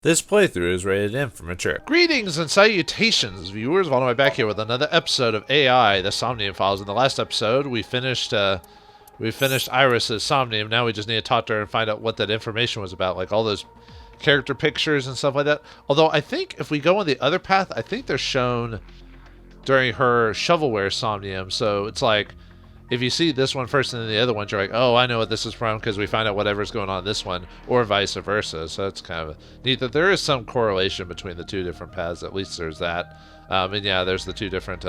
This playthrough is rated M for mature. Greetings and salutations, viewers. Vauldemare back here with another episode of AI, the Somnium Files. In the last episode, we finished Iris's Somnium. Now we just need to talk to her and find out what that information was about, like all those character pictures and stuff like that. Although I think if we go on the other path, I think they're shown during her shovelware Somnium. So it's like, if you see this one first and then the other one, you're like, oh, I know what this is from because we find out whatever's going on in this one, or vice versa. So it's kind of neat that there is some correlation between the two different paths. At least there's that. And yeah, there's the two different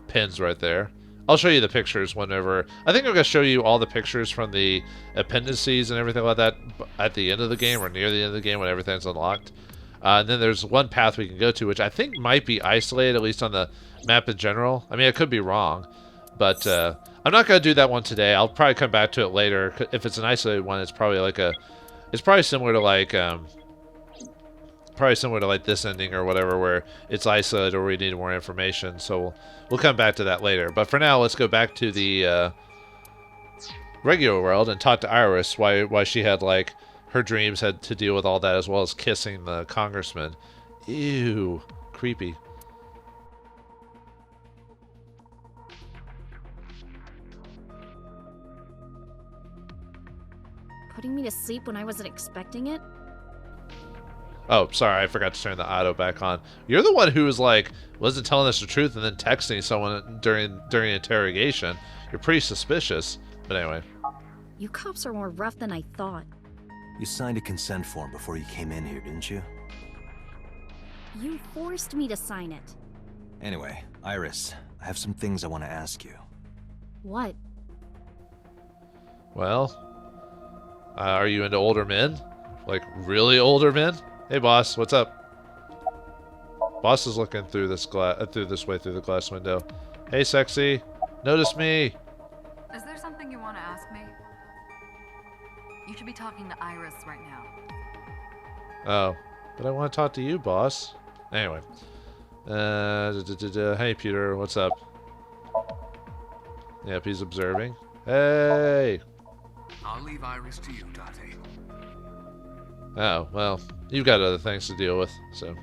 pins right there. I'll show you the pictures whenever. I think I'm going to show you all the pictures from the appendices and everything like that at the end of the game or near the end of the game when everything's unlocked. And then there's one path we can go to, which I think might be isolated, at least on the map in general. I mean, I could be wrong. But I'm not going to do that one today. I'll probably come back to it later. If it's an isolated one, it's probably like it's probably similar to like this ending or whatever, where it's isolated or we need more information. So we'll come back to that later. But for now, let's go back to the regular world and talk to Iris. Why she had like her dreams had to deal with all that, as well as kissing the congressman. Ew, creepy. Putting me to sleep when I wasn't expecting it? Oh, sorry, I forgot to turn the auto back on. You're the one who was like, wasn't telling us the truth and then texting someone during interrogation. You're pretty suspicious. But anyway. You cops are more rough than I thought. You signed a consent form before you came in here, didn't you? You forced me to sign it. Anyway, Iris, I have some things I want to ask you. What? Well, are you into older men? Like, really older men? Hey, boss, what's up? Boss is looking through this way through the glass window. Hey, sexy, notice me. Is there something you want to ask me? You should be talking to Iris right now. Oh, but I want to talk to you, boss. Anyway. Hey, Peter, what's up? Yep, he's observing. Hey! I'll leave Iris to you, Date. Oh, well, you've got other things to deal with, so.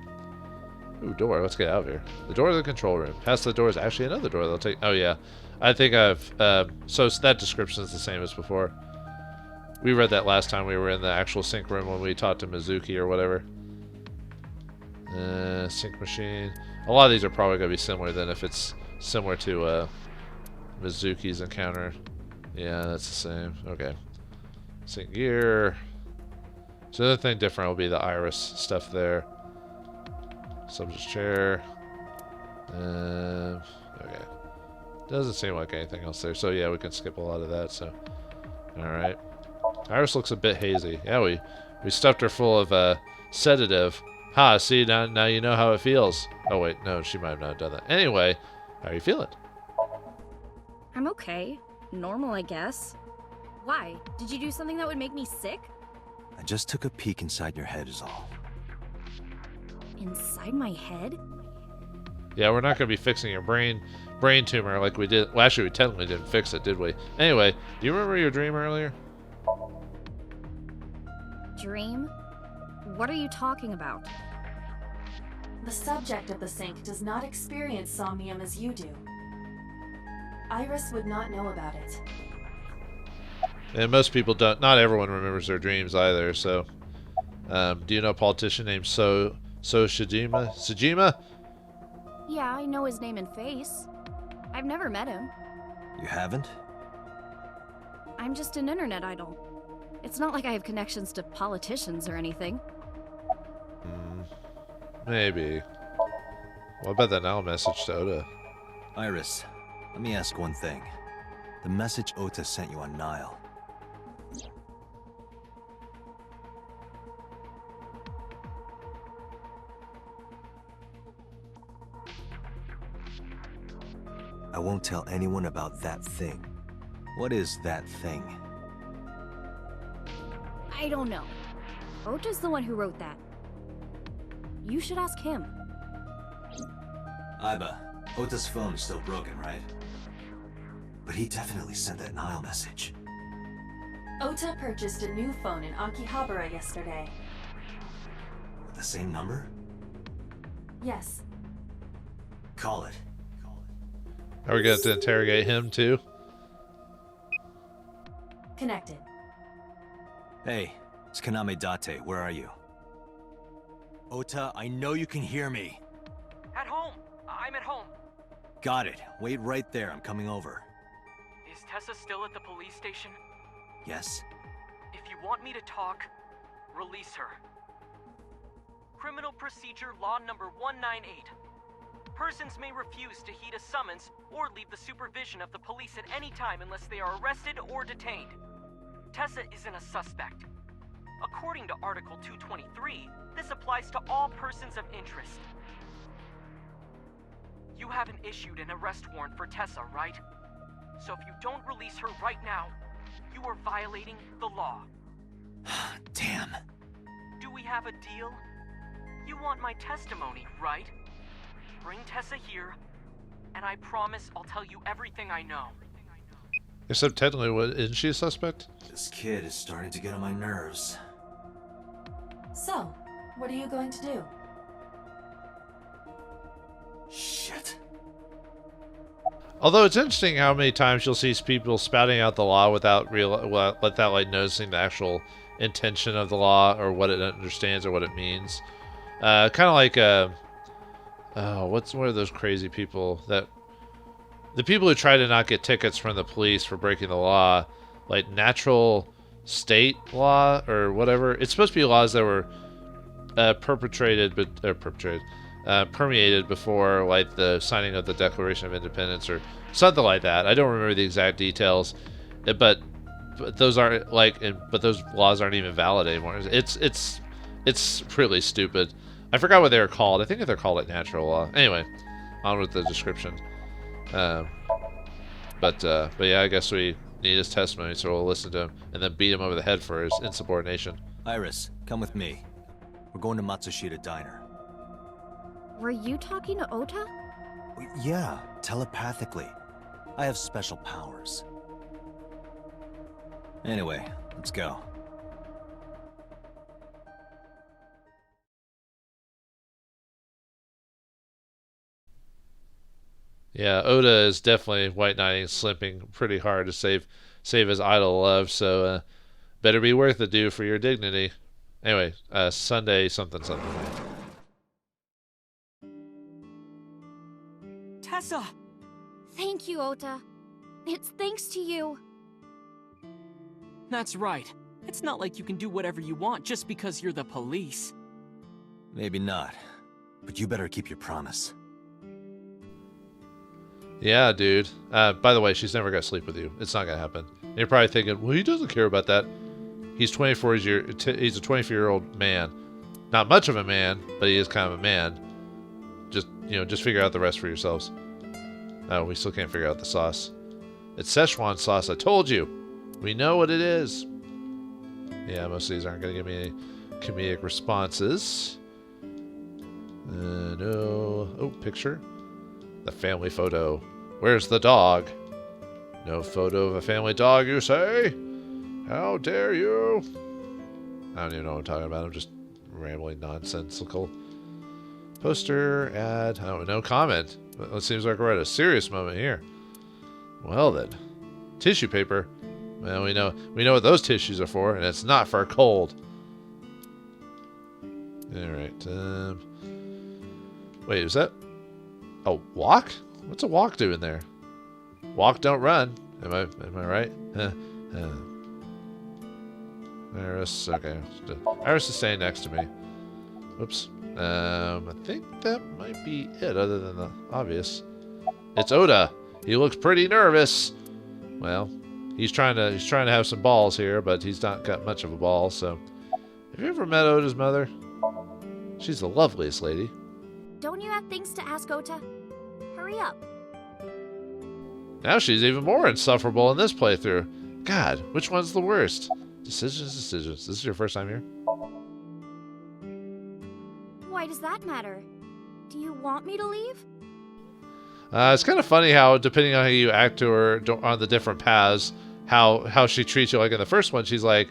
Ooh, door, let's get out of here. The door to the control room. Past the door is actually another door they'll take. Oh, yeah. I think so that description is the same as before. We read that last time we were in the actual sync room when we talked to Mizuki or whatever. Sync machine. A lot of these are probably going to be similar than if it's similar to Mizuki's encounter. Yeah, that's the same. Okay. Sync gear. So the other thing different will be the Iris stuff there. Subject chair. Okay. Doesn't seem like anything else there. So yeah, we can skip a lot of that. So, all right. Iris looks a bit hazy. Yeah, we stuffed her full of sedative. Ha! See, now you know how it feels. Oh wait, no, she might have not done that. Anyway, how are you feeling? I'm okay. Normal, I guess. Why? Did you do something that would make me sick? I just took a peek inside your head is all. Inside my head? Yeah, we're not going to be fixing your brain tumor like we did. Well, actually, we technically didn't fix it, did we? Anyway, do you remember your dream earlier? Dream? What are you talking about? The subject of the sync does not experience somnium as you do. Iris would not know about it. And most people don't. Not everyone remembers their dreams either. So, do you know a politician named Shijima? Sejima? Yeah, I know his name and face. I've never met him. You haven't? I'm just an internet idol. It's not like I have connections to politicians or anything. Maybe. What about that now message to Oda? Iris, let me ask one thing. The message Ota sent you on Nile. I won't tell anyone about that thing. What is that thing? I don't know. Ota's the one who wrote that. You should ask him. Aiba, Ota's phone is still broken, right? But he definitely sent that Nile message. Ota purchased a new phone in Akihabara yesterday. The same number? Yes. Call it. Are we going to interrogate him too? Connected. Hey, it's Kaname Date. Where are you? Ota, I know you can hear me. At home. I'm at home. Got it. Wait right there. I'm coming over. Is Tessa still at the police station? Yes? If you want me to talk, release her. Criminal Procedure Law number 198. Persons may refuse to heed a summons or leave the supervision of the police at any time unless they are arrested or detained. Tessa isn't a suspect. According to Article 223, this applies to all persons of interest. You haven't issued an arrest warrant for Tessa, right? So if you don't release her right now, you are violating the law. Damn. Do we have a deal? You want my testimony, right? Bring Tessa here, and I promise I'll tell you everything I know. Except technically, isn't she a suspect? This kid is starting to get on my nerves. So, what are you going to do? Shit. Although it's interesting how many times you'll see people spouting out the law without like noticing the actual intention of the law or what it understands or what it means. Kind of like what are those crazy people that the people who try to not get tickets from the police for breaking the law, like natural state law or whatever. It's supposed to be laws that were permeated before like the signing of the Declaration of Independence or something like that. I don't remember the exact details, but those aren't but those laws aren't even valid anymore. It's really stupid. I forgot what they were called. I think they're called like natural law. Anyway, on with the description. But yeah, I guess we need his testimony, so we'll listen to him and then beat him over the head for his insubordination. Iris, come with me. We're going to Matsushita Diner. Were you talking to Ota? Yeah, telepathically. I have special powers. Anyway, let's go. Yeah, Oda is definitely white knighting, slipping pretty hard to save his idol love, so better be worth it, dude, for your dignity. Anyway, Sunday something. Tessa! Thank you, Ota. It's thanks to you. That's right. It's not like you can do whatever you want just because you're the police. Maybe not, but you better keep your promise. Yeah, dude. By the way, she's never gonna sleep with you. It's not gonna happen. And you're probably thinking, well, he doesn't care about that. He's 24 years. He's a 24-year-old man. Not much of a man, but he is kind of a man. Just figure out the rest for yourselves. Oh, we still can't figure out the sauce. It's Szechuan sauce. I told you. We know what it is. Yeah, most of these aren't gonna give me any comedic responses. No. Oh, picture. The family photo. Where's the dog? No photo of a family dog, you say? How dare you? I don't even know what I'm talking about. I'm just rambling nonsensical. Poster, ad, no comment. It seems like we're at a serious moment here. Well then. Tissue paper. Well, we know what those tissues are for, and it's not for a cold. Alright, wait, is that a walk? What's a walk doing there? Walk, don't run. Am I right? Iris, okay. Iris is staying next to me. Whoops. I think that might be it, other than the obvious. It's Oda. He looks pretty nervous. Well, he's trying to have some balls here, but he's not got much of a ball. So, have you ever met Oda's mother? She's the loveliest lady. Don't you have things to ask Ota? Hurry up. Now she's even more insufferable in this playthrough. God, which one's the worst? Decisions. This is your first time here? Why does that matter? Do you want me to leave? It's kind of funny how, depending on how you act to her on the different paths, how she treats you. Like in the first one, she's like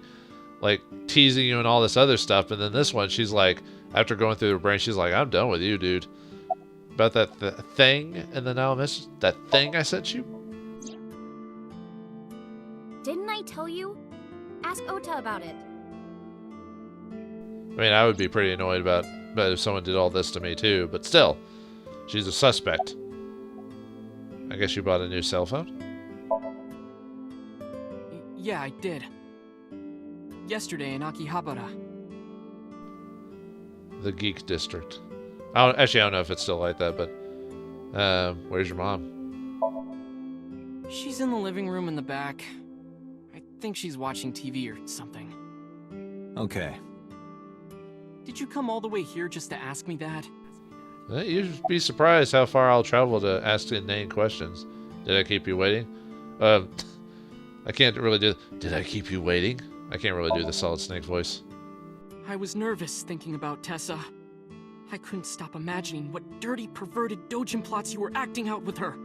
teasing you and all this other stuff, and then this one, she's like, after going through her brain, she's like, I'm done with you, dude. About that thing in the now message, that thing I sent you? Didn't I tell you? Ask Ota about it. I mean, I would be pretty annoyed about if someone did all this to me too, but still, she's a suspect. I guess you bought a new cell phone? Yeah, I did. Yesterday in Akihabara. The Geek District. Actually, I don't know if it's still like that, but where's your mom? She's in the living room in the back. I think she's watching TV or something. Okay. Did you come all the way here just to ask me that? You'd be surprised how far I'll travel to ask inane questions. Did I keep you waiting? I can't really do... Did I keep you waiting? I can't really do the Solid Snake voice. I was nervous thinking about Tessa. I couldn't stop imagining what dirty, perverted dojin plots you were acting out with her.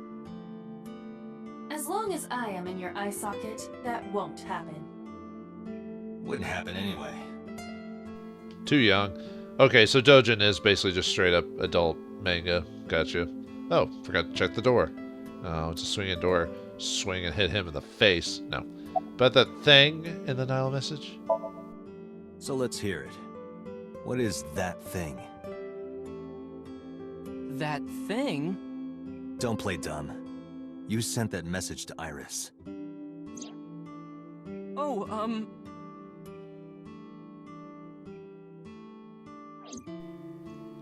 As long as I am in your eye socket, that won't happen. Wouldn't happen anyway. Too young. Okay, so Dojin is basically just straight up adult manga. Gotcha. Oh, forgot to check the door. Oh, it's a swinging door. Swing and hit him in the face. No. But that thing in the Nile message? So let's hear it. What is that thing? That thing? Don't play dumb. You sent that message to Iris. Oh,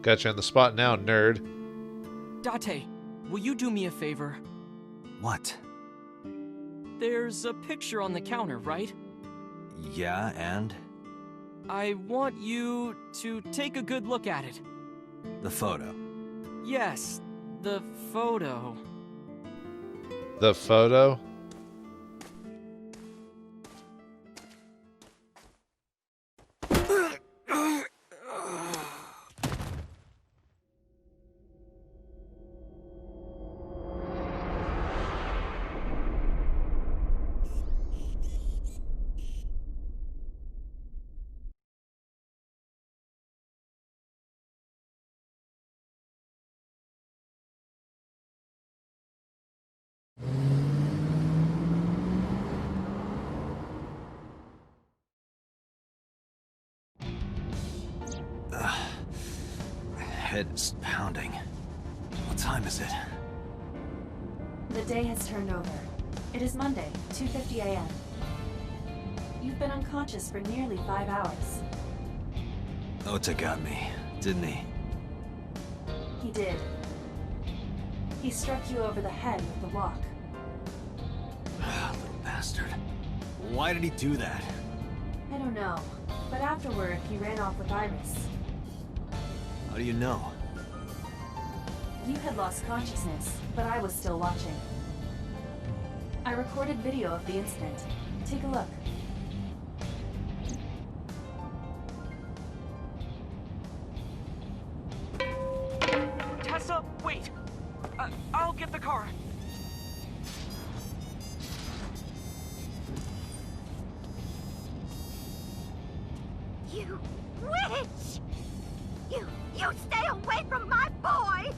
Gotcha on the spot now, nerd. Date, will you do me a favor? What? There's a picture on the counter, right? Yeah, and? I want you to take a good look at it. The photo. Yes, the photo. The photo? Head is pounding. What time is it? The day has turned over. It is Monday, 2:50 a.m. You've been unconscious for nearly 5 hours. Ota got me, didn't he? He did. He struck you over the head with the walk. Little bastard. Why did he do that? I don't know, but afterward he ran off with Iris. How do you know? You had lost consciousness, but I was still watching. I recorded video of the incident. Take a look. Tessa, wait! I'll get the car. You witch! You stay away from my boy!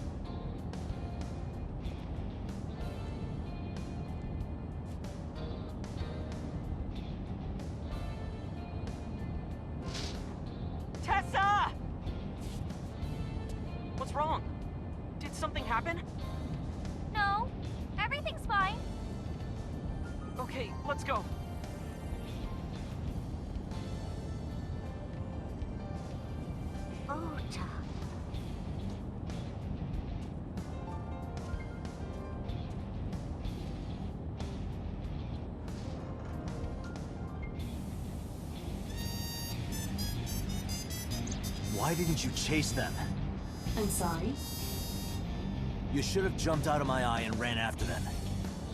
Tessa! What's wrong? Did something happen? No, everything's fine. Okay, let's go. Ota. Why didn't you chase them? I'm sorry. You should have jumped out of my eye and ran after them.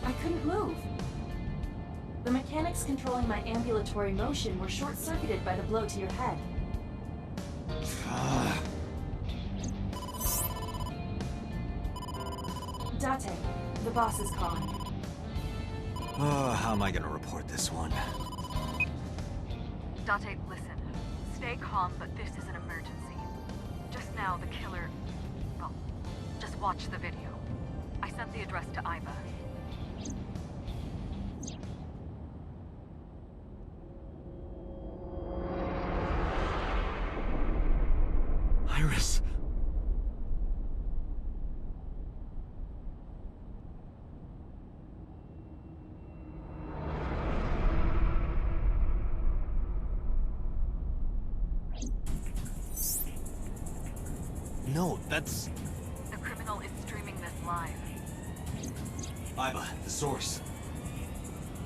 I couldn't move. The mechanics controlling my ambulatory motion were short-circuited by the blow to your head. Date, the boss is calling. Oh, how am I gonna report this one? Date, listen. Stay calm, but this is an emergency. Just now, the killer... Well, just watch the video. I sent the address to Iva. Iris. No, that's... The criminal is streaming this live. Iva, the source.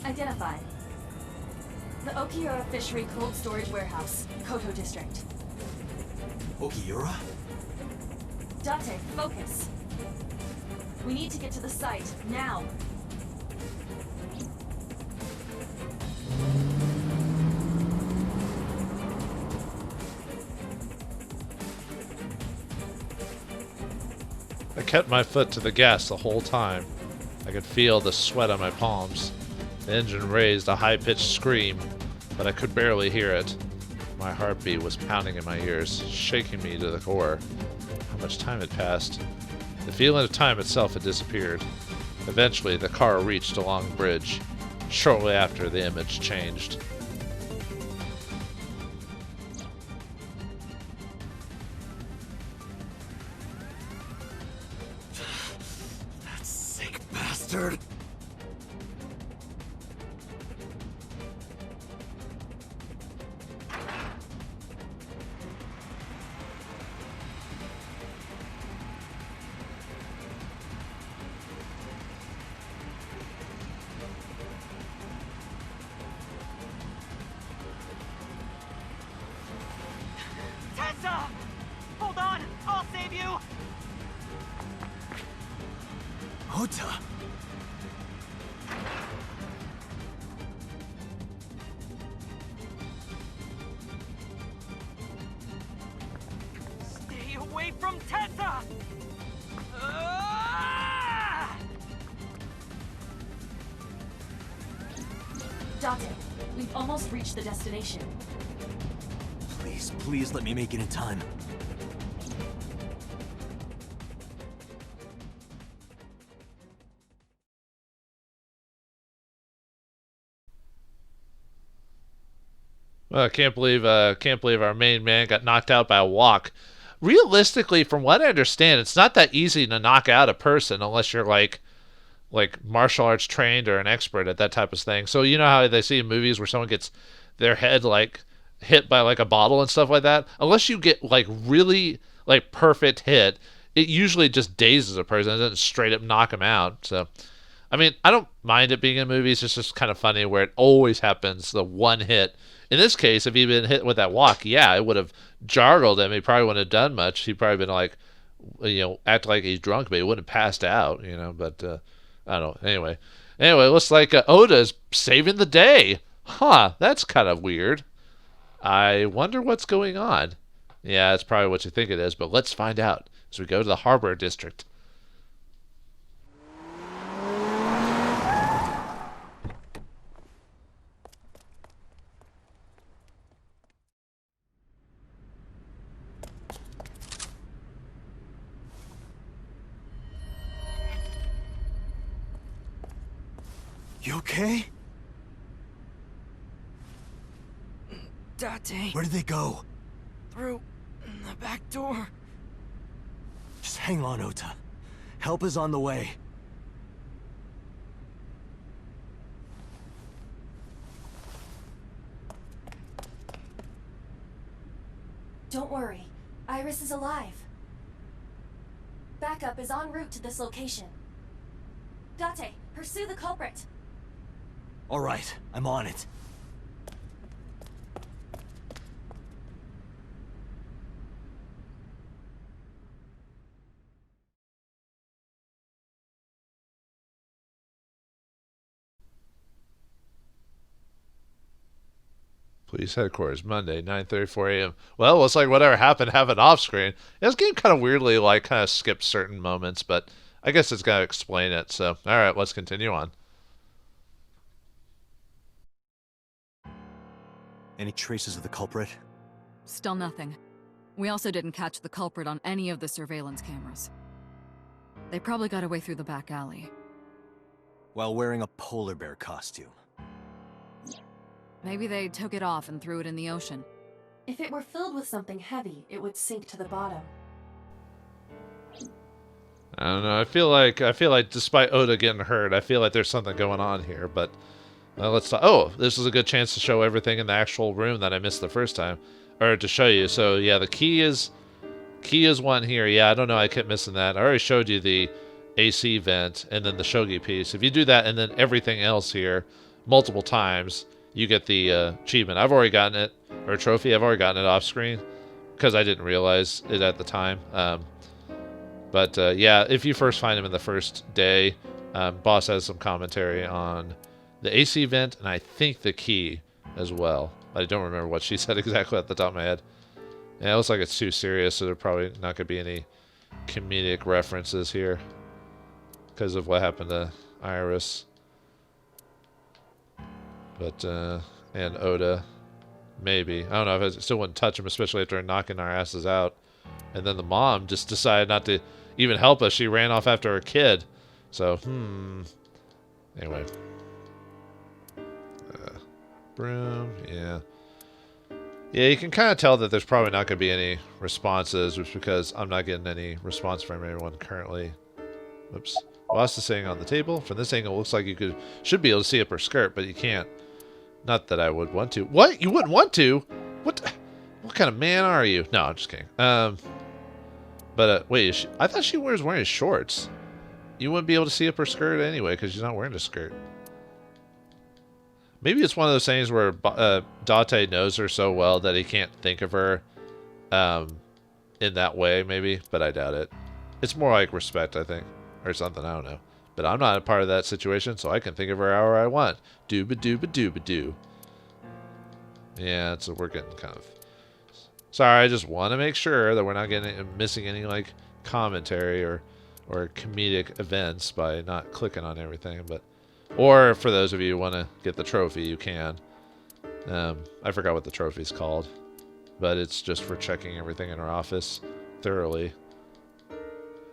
Identified. The Okiura Fishery Cold Storage Warehouse, Koto District. Okiura? Date, focus. We need to get to the site, now. I kept my foot to the gas the whole time. I could feel the sweat on my palms. The engine raised a high-pitched scream, but I could barely hear it. My heartbeat was pounding in my ears, shaking me to the core. How much time had passed? The feeling of time itself had disappeared. Eventually, the car reached a long bridge. Shortly after, the image changed. That sick bastard. Tessa! Hold on! I'll save you! Ota. Stay away from Tessa! Ah! Date, we've almost reached the destination. Please, please let me make it in time. Well, I can't believe our main man got knocked out by a walk. Realistically, from what I understand, it's not that easy to knock out a person unless you're like martial arts trained or an expert at that type of thing. So you know how they see in movies where someone gets their head like hit by like a bottle and stuff like that? Unless you get like really like perfect hit, it usually just dazes a person. It doesn't straight up knock them out. So I mean, I don't mind it being in movies. It's just kind of funny where it always happens, the one hit. In this case, if he'd been hit with that walk, yeah, it would have jargled him. He probably wouldn't have done much. He'd probably been like, act like he's drunk, but he wouldn't have passed out, But I don't know. Anyway, looks like Oda's saving the day. Huh, that's kind of weird. I wonder what's going on. Yeah, that's probably what you think it is, but let's find out as we go to the Harbor District. You okay? Date, Where did they go? through the back door. Just hang on, Ota. Help is on the way. Don't worry. Iris is alive. Backup is en route to this location. Date, pursue the culprit. All right, I'm on it. Police headquarters, Monday, 9:34 a.m. Well, looks like whatever happened off screen. This game kind of weirdly kind of skips certain moments, but I guess it's got to explain it. So, all right, let's continue on. Any traces of the culprit? Still nothing. We also didn't catch the culprit on any of the surveillance cameras. They probably got away through the back alley. While wearing a polar bear costume. Maybe they took it off and threw it in the ocean. If it were filled with something heavy, it would sink to the bottom. I don't know. I feel like despite Oda getting hurt, I feel like there's something going on here. But let's talk. Oh, this is a good chance to show everything in the actual room that I missed the first time, or to show you. So yeah, the key is one here. Yeah, I don't know. I kept missing that. I already showed you the AC vent and then the shogi piece. If you do that and then everything else here multiple times, you get the achievement. I've already gotten it, or trophy. I've already gotten it off screen because I didn't realize it at the time. But yeah, if you first find him in the first day, Boss has some commentary on the AC vent and I think the key as well. I don't remember what she said exactly at the top of my head. Yeah, it looks like it's too serious, so there probably not going to be any comedic references here because of what happened to Iris. But, and Oda, maybe. I don't know if I still wouldn't touch him, especially after knocking our asses out. And then the mom just decided not to even help us. She ran off after her kid. So, Anyway. Broom, yeah. Yeah, you can kind of tell that there's probably not going to be any responses, just because I'm not getting any response from anyone currently. Oops. Boss is saying on the table. From this angle, it looks like you should be able to see up her skirt, but you can't. Not that I would want to. What? You wouldn't want to? What kind of man are you? No, I'm just kidding. But wait, I thought she was wearing shorts. You wouldn't be able to see up her skirt anyway, because she's not wearing a skirt. Maybe it's one of those things where Date knows her so well that he can't think of her in that way, maybe, but I doubt it. It's more like respect, I think, or something, I don't know. But I'm not a part of that situation, so I can think of her however I want. Dooba-dooba-dooba-doo. Yeah, so we're getting kind of... Sorry, I just want to make sure that we're not missing any, like, commentary or comedic events by not clicking on everything, but... Or, for those of you who want to get the trophy, you can. I forgot what the trophy's called. But it's just for checking everything in our office thoroughly.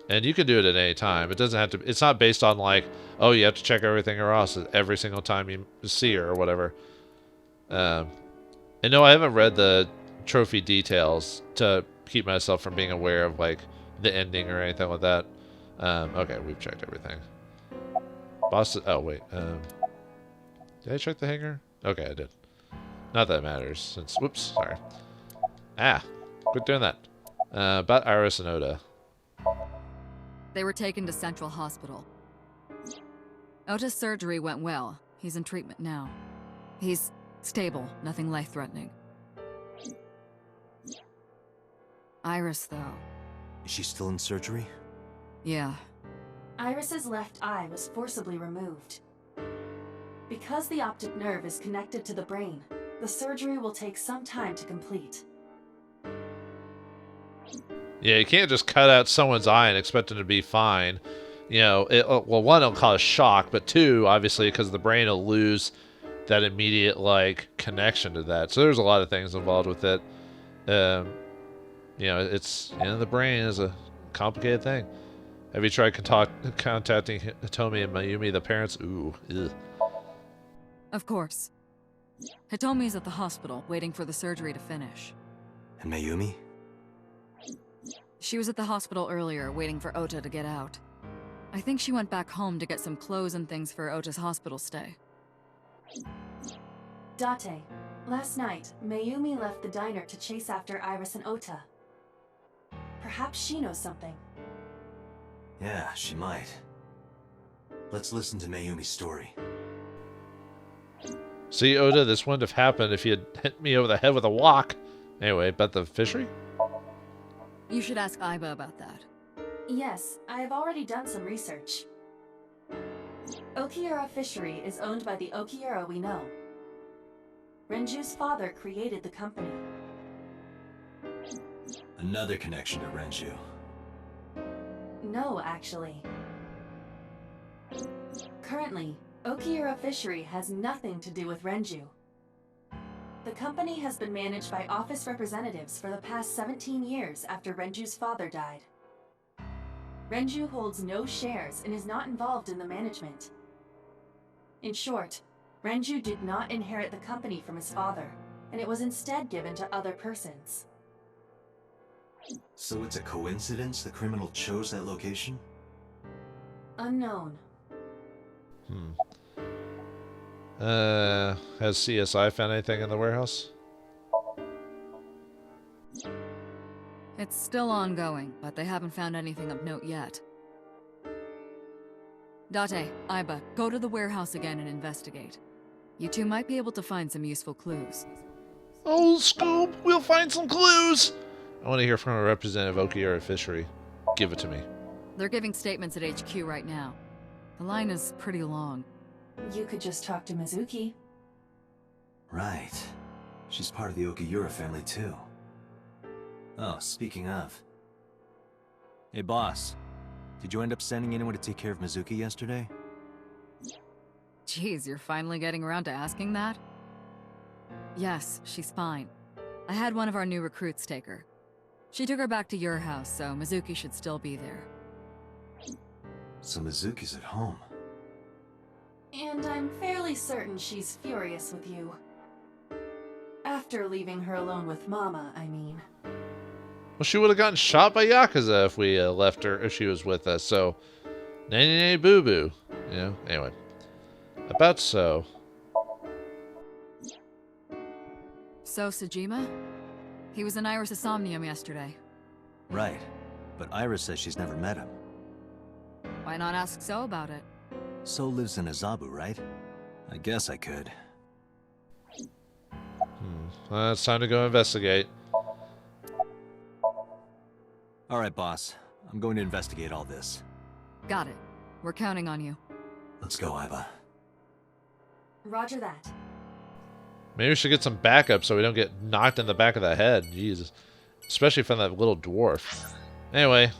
And you can do it at any time. It doesn't have to... It's not based on, like, oh, you have to check everything in our office every single time you see her or whatever. And no, I haven't read the trophy details to keep myself from being aware of, like, the ending or anything like that. Okay, we've checked everything. Boss... Oh, wait. Did I check the hanger? Okay, I did. Not that it matters, since... Whoops, sorry. Ah, quit doing that. About Iris and Oda. They were taken to Central Hospital. Ota's surgery went well. He's in treatment now. He's stable, nothing life-threatening. Iris, though. Is she still in surgery? Yeah. Iris's left eye was forcibly removed. Because the optic nerve is connected to the brain, the surgery will take some time to complete. Yeah, you can't just cut out someone's eye and expect them to be fine. You know, well, one, it'll cause shock, but two, obviously, because the brain will lose that immediate, like, connection to that. So there's a lot of things involved with it. You know, it's, you know, the brain is a complicated thing. Have you tried contacting Hitomi and Mayumi, the parents? Ooh, ugh. Of course. Hitomi's at the hospital, waiting for the surgery to finish. And Mayumi? She was at the hospital earlier, waiting for Ota to get out. I think she went back home to get some clothes and things for Ota's hospital stay. Date, last night, Mayumi left the diner to chase after Iris and Ota. Perhaps she knows something. Yeah, she might. Let's listen to Mayumi's story. See, Oda, this wouldn't have happened if you had hit me over the head with a wok. Anyway, about the fishery? You should ask Aiba about that. Yes, I have already done some research. Okiura Fishery is owned by the Okiura we know. Renju's father created the company. Another connection to Renju. No, actually. Currently, Okiura Fishery has nothing to do with Renju. The company has been managed by office representatives for the past 17 years after Renju's father died. Renju holds no shares and is not involved in the management. In short, Renju did not inherit the company from his father, and it was instead given to other persons. So it's a coincidence the criminal chose that location? Unknown. Has CSI found anything in the warehouse? It's still ongoing, but they haven't found anything of note yet. Date, Aiba, go to the warehouse again and investigate. You two might be able to find some useful clues. Oh, Scoop, we'll find some clues! I want to hear from a representative of Okiura Fishery. Give it to me. They're giving statements at HQ right now. The line is pretty long. You could just talk to Mizuki. Right. She's part of the Okiura family too. Oh, speaking of. Hey boss, did you end up sending anyone to take care of Mizuki yesterday? Jeez, you're finally getting around to asking that? Yes, she's fine. I had one of our new recruits take her. She took her back to your house, so Mizuki should still be there. So Mizuki's at home. And I'm fairly certain she's furious with you. After leaving her alone with Mama, I mean. Well, she would have gotten shot by Yakuza if we left her, if she was with us, so... Nay, boo-boo. You know, anyway. About so. So, Sejima? He was in Iris' Somnium yesterday. Right. But Iris says she's never met him. Why not ask So about it? So lives in Azabu, right? I guess I could. Well, it's time to go investigate. Alright, boss. I'm going to investigate all this. Got it. We're counting on you. Let's go, Aiba. Roger that. Maybe we should get some backup so we don't get knocked in the back of the head. Jesus. Especially from that little dwarf. Anyway,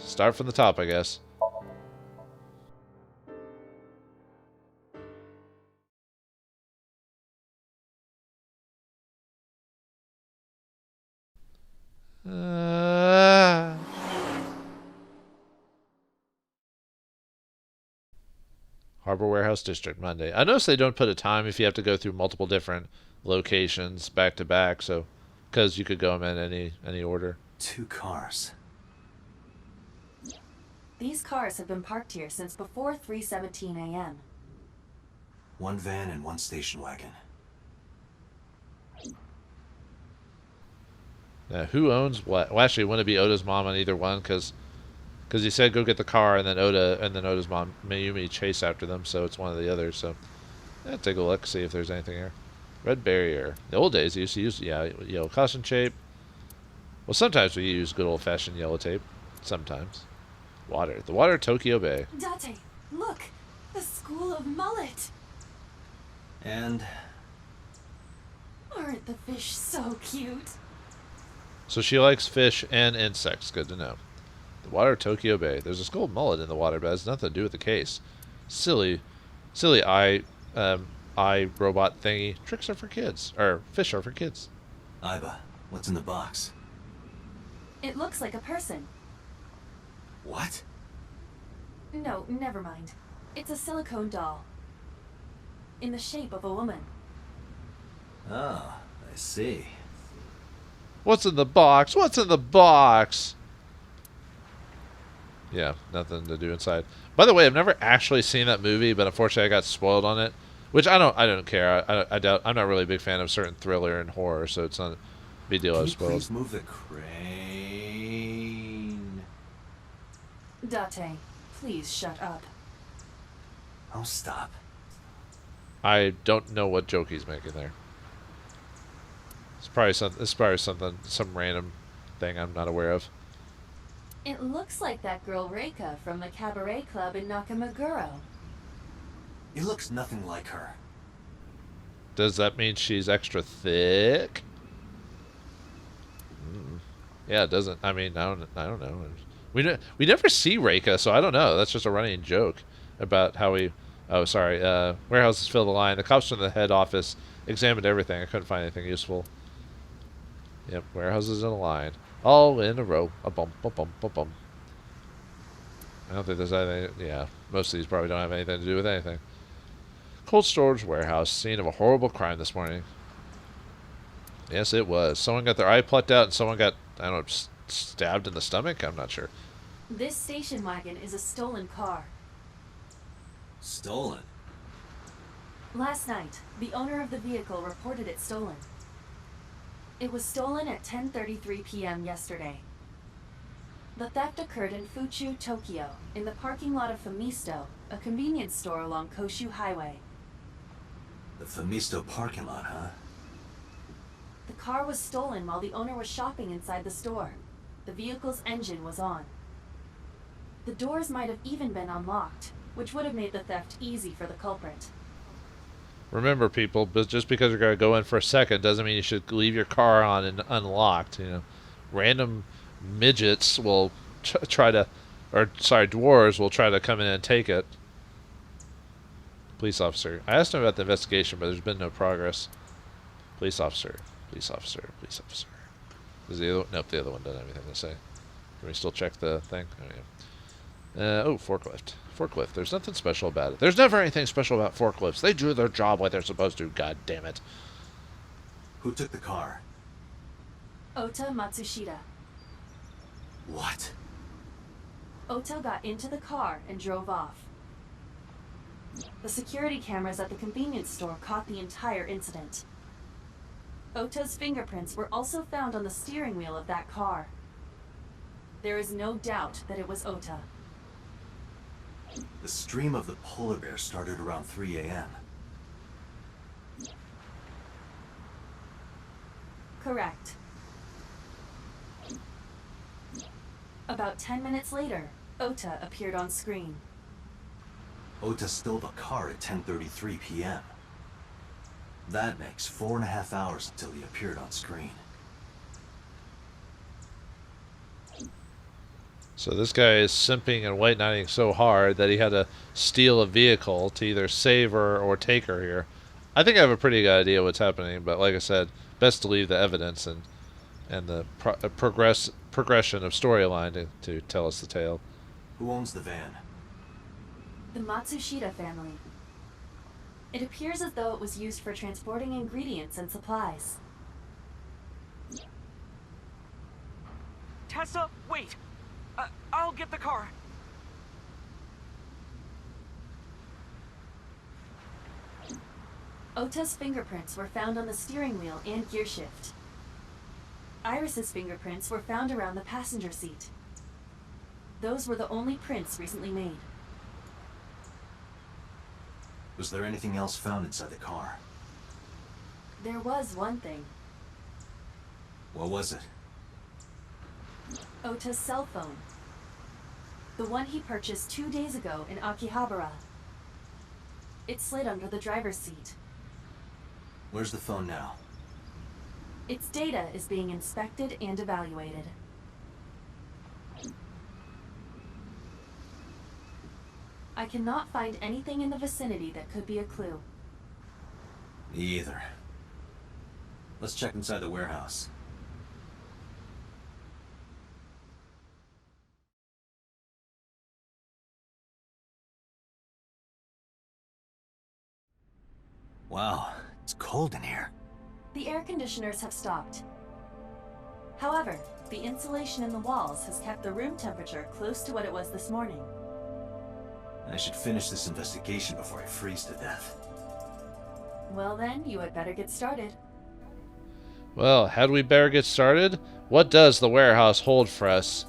start from the top, I guess. Harbor Warehouse District, Monday. I noticed they don't put a time if you have to go through multiple different locations back to back, so because you could go them in any order. 2 cars. These cars have been parked here since before 3:17 a.m. 1 van and 1 station wagon. Now, who owns what? Well, actually, wouldn't it be Oda's mom on either one? Because he said go get the car, and then Oda's mom, Mayumi, chase after them, so it's one of the others. So, take a look, see if there's anything here. Red barrier. The old days, you used to use, yellow caution tape. Well, sometimes we use good old-fashioned yellow tape. Sometimes. Water. The water of Tokyo Bay. Date, look! The School of Mullet! And... Aren't the fish so cute? So she likes fish and insects. Good to know. The water of Tokyo Bay. There's a skull of mullet in the water, but it has nothing to do with the case. Silly eye robot thingy. Tricks are for kids. Or fish are for kids. Aiba, what's in the box? It looks like a person. What? No, never mind. It's a silicone doll. In the shape of a woman. Oh, I see. What's in the box? What's in the box? Yeah, nothing to do inside. By the way, I've never actually seen that movie, but unfortunately I got spoiled on it. Which I don't care. I doubt. I'm not really a big fan of certain thriller and horror, so it's not a big deal. I was spoiled. Please move the crane. Date, please shut up. Oh, stop. I don't know what joke he's making there. It's probably something, some random thing I'm not aware of. It looks like that girl Reika from the cabaret club in Nakamaguro. It looks nothing like her. Does that mean she's extra thick? Yeah, it doesn't. I mean, I don't know. We never see Reika, so I don't know. That's just a running joke about how we. Oh, sorry. Warehouses fill the line. The cops from the head office examined everything. I couldn't find anything useful. Yep, warehouses in a line. All in a row. A bump, a bump, a bump. I don't think there's anything. Yeah, most of these probably don't have anything to do with anything. Cold storage warehouse. Scene of a horrible crime this morning. Yes, it was. Someone got their eye plucked out and someone got, I don't know, stabbed in the stomach? I'm not sure. This station wagon is a stolen car. Stolen? Last night, the owner of the vehicle reported it stolen. It was stolen at 10:33 p.m. yesterday. The theft occurred in Fuchu, Tokyo, in the parking lot of Famisto, a convenience store along Koshu Highway. The Famisto parking lot, huh? The car was stolen while the owner was shopping inside the store. The vehicle's engine was on. The doors might have even been unlocked, which would have made the theft easy for the culprit. Remember, people, but just because you're going to go in for a second doesn't mean you should leave your car on and unlocked. You know, random midgets will try to, or sorry, dwarves will try to come in and take it. Police officer. I asked him about the investigation, but there's been no progress. Police officer. Police officer. Police officer. Is the other one? Nope, the other one doesn't have anything to say. Can we still check the thing? Oh, yeah. Oh, forklift. Forklift. There's nothing special about it. There's never anything special about forklifts. They do their job like they're supposed to. God damn it. Who took the car? Ota Matsushita. What? Ota got into the car and drove off. The security cameras at the convenience store caught the entire incident. Ota's fingerprints were also found on the steering wheel of that car. There is no doubt that it was Ota. The stream of the polar bear started around 3 a.m. Correct. About 10 minutes later, Ota appeared on screen. Ota stole the car at 10:33 p.m. That makes 4.5 hours until he appeared on screen. So this guy is simping and white knighting so hard that he had to steal a vehicle to either save her or take her here. I think I have a pretty good idea what's happening, but like I said, best to leave the evidence and the progression of storyline to tell us the tale. Who owns the van? The Matsushita family. It appears as though it was used for transporting ingredients and supplies. Tessa, wait! I'll get the car. Ota's fingerprints were found on the steering wheel and gearshift. Iris's fingerprints were found around the passenger seat. Those were the only prints recently made. Was there anything else found inside the car? There was one thing. What was it? Ota's cell phone. The one he purchased 2 days ago in Akihabara. It slid under the driver's seat. Where's the phone now? Its data is being inspected and evaluated. I cannot find anything in the vicinity that could be a clue. Me either. Let's check inside the warehouse. Wow, it's cold in here. The air conditioners have stopped. However, the insulation in the walls has kept the room temperature close to what it was this morning. I should finish this investigation before I freeze to death. Well then, you had better get started. Well, had we better get started? What does the warehouse hold for us?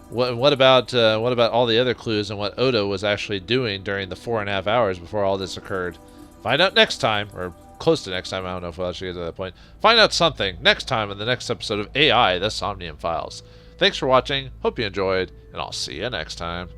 What about all the other clues and what Oda was actually doing during the 4.5 hours before all this occurred? Find out next time, or close to next time. I don't know if we'll actually get to that point. Find out something next time in the next episode of AI, the Somnium Files. Thanks for watching. Hope you enjoyed, and I'll see you next time.